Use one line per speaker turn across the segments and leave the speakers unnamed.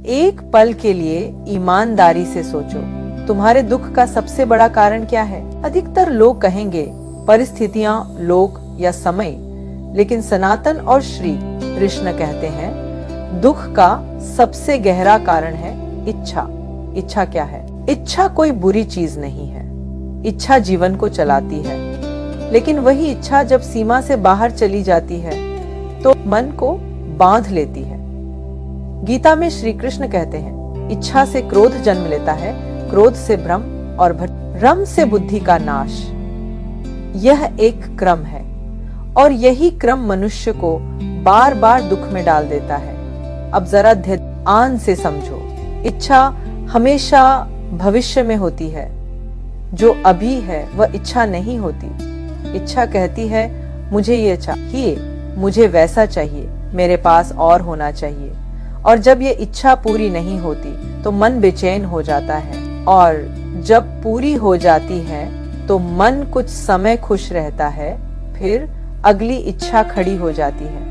एक पल के लिए ईमानदारी से सोचो, तुम्हारे दुख का सबसे बड़ा कारण क्या है? अधिकतर लोग कहेंगे परिस्थितियां, लोग या समय, लेकिन सनातन और श्री कृष्ण कहते हैं दुख का सबसे गहरा कारण है इच्छा। इच्छा क्या है? इच्छा कोई बुरी चीज नहीं है। इच्छा जीवन को चलाती है, लेकिन वही इच्छा जब सीमा से बाहर चली जाती है तो मन को बांध लेती है। गीता में श्री कृष्ण कहते हैं इच्छा से क्रोध जन्म लेता है, क्रोध से भ्रम और भ्रम से बुद्धि का नाश। यह एक क्रम है और यही क्रम मनुष्य को बार बार दुख में डाल देता है। अब जरा ध्यान से समझो, इच्छा हमेशा भविष्य में होती है, जो अभी है वह इच्छा नहीं होती। इच्छा कहती है मुझे ये चाहिए, मुझे वैसा चाहिए, मेरे पास और होना चाहिए। और जब ये इच्छा पूरी नहीं होती तो मन बेचैन हो जाता है, और जब पूरी हो जाती है तो मन कुछ समय खुश रहता है, फिर अगली इच्छा खड़ी हो जाती है।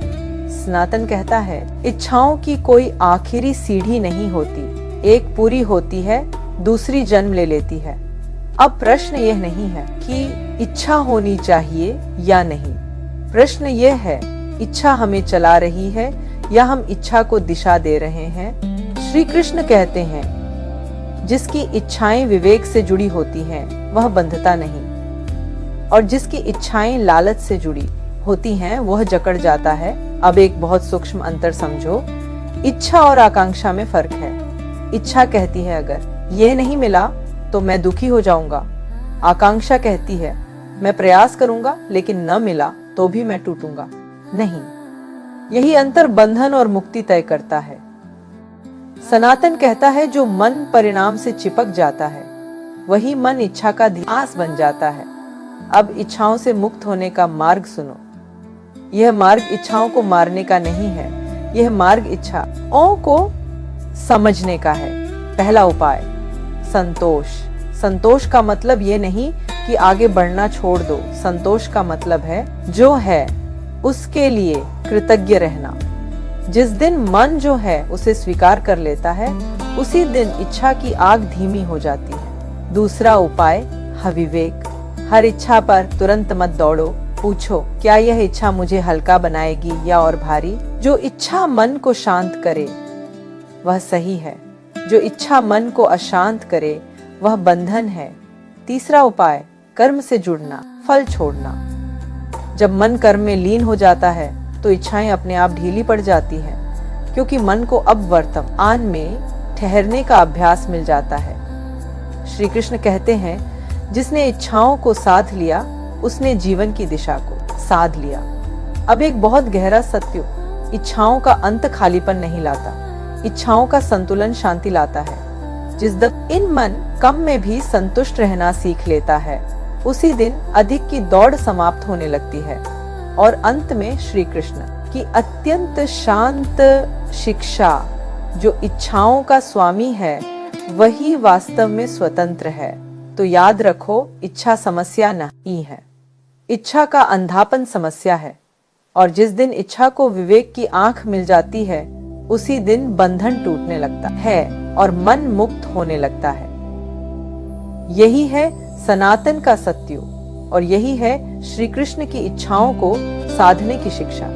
सनातन कहता है इच्छाओं की कोई आखिरी सीढ़ी नहीं होती, एक पूरी होती है दूसरी जन्म ले लेती है। अब प्रश्न यह नहीं है कि इच्छा होनी चाहिए या नहीं, प्रश्न यह है इच्छा हमें चला रही है या हम इच्छा को दिशा दे रहे हैं। श्री कृष्ण कहते हैं जिसकी इच्छाएं विवेक से जुड़ी होती हैं वह बंधता नहीं, और जिसकी इच्छाएं लालच से जुड़ी होती हैं वह जकड़ जाता है। अब एक बहुत सूक्ष्म अंतर समझो, इच्छा और आकांक्षा में फर्क है। इच्छा कहती है अगर ये नहीं मिला तो मैं दुखी हो जाऊंगा। आकांक्षा कहती है मैं प्रयास करूंगा लेकिन न मिला तो भी मैं टूटूंगा नहीं। यही अंतर बंधन और मुक्ति तय करता है। सनातन कहता है जो मन परिणाम से चिपक जाता है वही मन इच्छा का ध्यास बन जाता है। अब इच्छाओं से मुक्त होने का मार्ग सुनो। यह मार्ग इच्छाओं को मारने का नहीं है, यह मार्ग इच्छाओं को समझने का है। पहला उपाय संतोष। संतोष का मतलब ये नहीं कि आगे बढ़ना छोड़ दो। संतोष का मतलब है जो है उसके लिए कृतज्ञ रहना। जिस दिन मन जो है उसे स्वीकार कर लेता है उसी दिन इच्छा की आग धीमी हो जाती है। दूसरा उपाय है विवेक। हर इच्छा पर तुरंत मत दौड़ो, पूछो क्या यह इच्छा मुझे हल्का बनाएगी या और भारी। जो इच्छा मन को शांत करे वह सही है, जो इच्छा मन को अशांत करे वह बंधन है। तीसरा उपाय कर्म से जुड़ना, फल छोड़ना। जब मन कर्म में लीन हो जाता है तो इच्छाएं अपने आप ढीली पड़ जाती हैं, क्योंकि मन को अब वर्तमान में ठहरने का अभ्यास मिल जाता है। श्री कृष्ण कहते हैं जिसने इच्छाओं को साध लिया उसने जीवन की दिशा को साध लिया। अब एक बहुत गहरा सत्य, इच्छाओं का अंत खालीपन नहीं लाता, इच्छाओं का संतुलन शांति लाता है। जिस दिन इन मन कम में भी संतुष्ट रहना सीख लेता है उसी दिन अधिक की दौड़ समाप्त होने लगती है। और अंत में श्री कृष्ण की अत्यंत शांत शिक्षा, जो इच्छाओं का स्वामी है वही वास्तव में स्वतंत्र है। तो याद रखो, इच्छा समस्या नहीं है, इच्छा का अंधापन समस्या है। और जिस दिन इच्छा को विवेक की आंख मिल जाती है उसी दिन बंधन टूटने लगता है और मन मुक्त होने लगता है। यही है सनातन का सत्य और यही है श्री कृष्ण की इच्छाओं को साधने की शिक्षा।